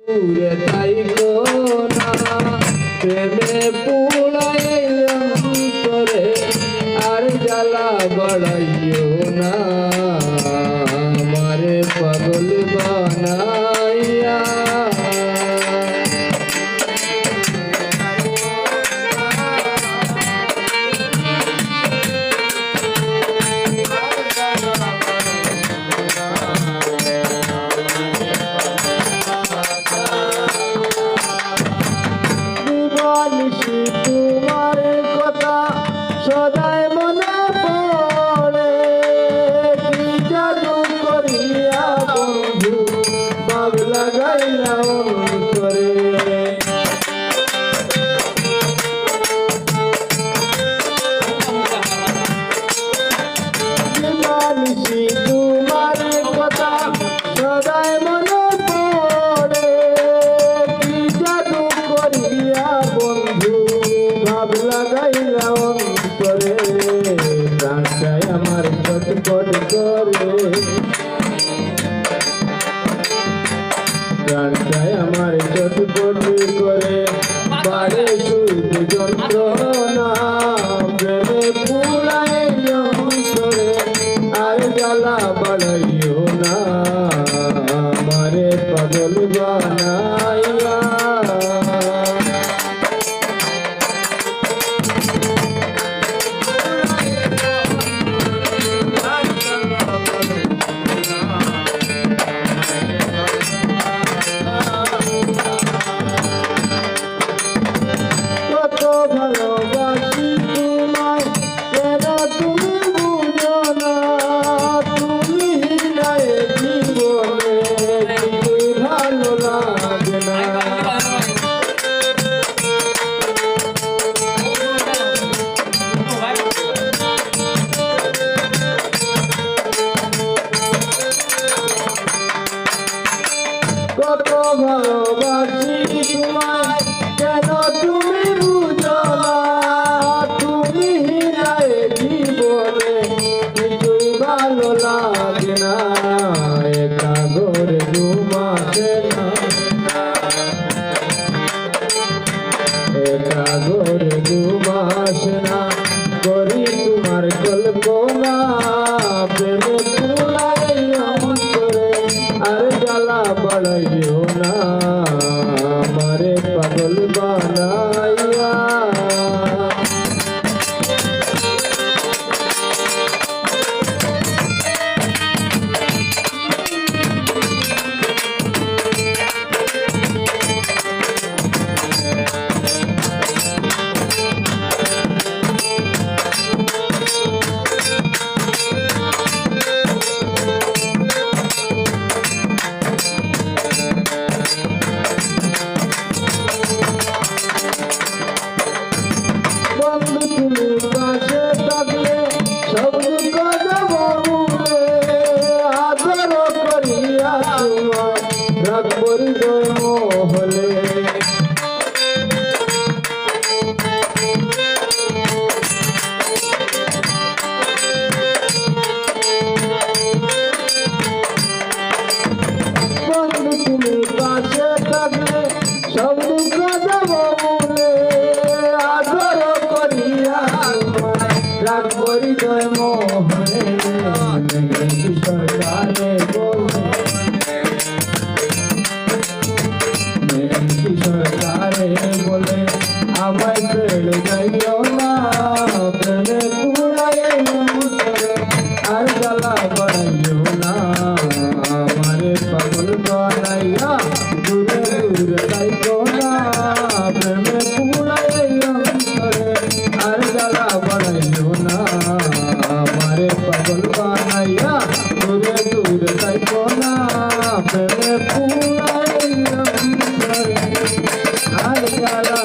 দূরে থাইকো না প্রেমে পুড়াইলাম করে আর জ্বালা বাড়াইও না আমারে পাগল বানাইয়া তোমার কথা সদাই মনে পড়ে কি জাদু করিয়া বন্ধু বাগ লাগাইলাম করে মানসি তোমার কথা সদাই মনে পড়ে কি জাদু করিয়া বন্ধু ভাব লাগাইলাম করে প্রাণটাই আমার ছটপট করে প্রাণটাই আমার ছটপট করে বারে শুধু যন্ত্রণা প্রেমে পুরাইলাম করে আর জ্বালা বাড়াইও না আমারে পাগল বানাইয়া ভালোবাসি তোমায় কেন তুমি বুঝো না তুমি নাই জীবনে কিছুই ভালো লাগে না কত ভালোবাসি তোমায় কেন তুমি বুঝো না তুমি নাই জীবনে কিছুই ভালো লাগে না একা ঘরে ঘুমাতে না একা ঘরে ঘুমাসে না করি তোমার কল্পনা প্রেমে পুরাইলাম করে আর জ্বালা বাড়াইও না আমারে পাগল বানাইয়া বন্ধু তুমি পাশে থাকলে সব দুঃখ যাব ভুলে আদর করিয়া তোমার রাখবো হৃদয় মহলে বন্ধু তুমি পাশে থাকলে সব দুঃখ যাব ভুলে আদর করিয়া রাখবো হৃদয় মোহনে সরকারে বলে সরকারে বলে আমায় ছেড়ে যাইও না প্রেমে পুরাইলাম করে আর জ্বালা বাড়াইও না আমারে পাগল বানাইয়া দূরে দূরে যাইও না প্রেমে পুরাইলাম করে আর জ্বালা বাড়াইও না আমারে পাগল বানাইয়া দূরে দূরে যাইও না প্রেমে পুরাইলাম করে আর জ্বালা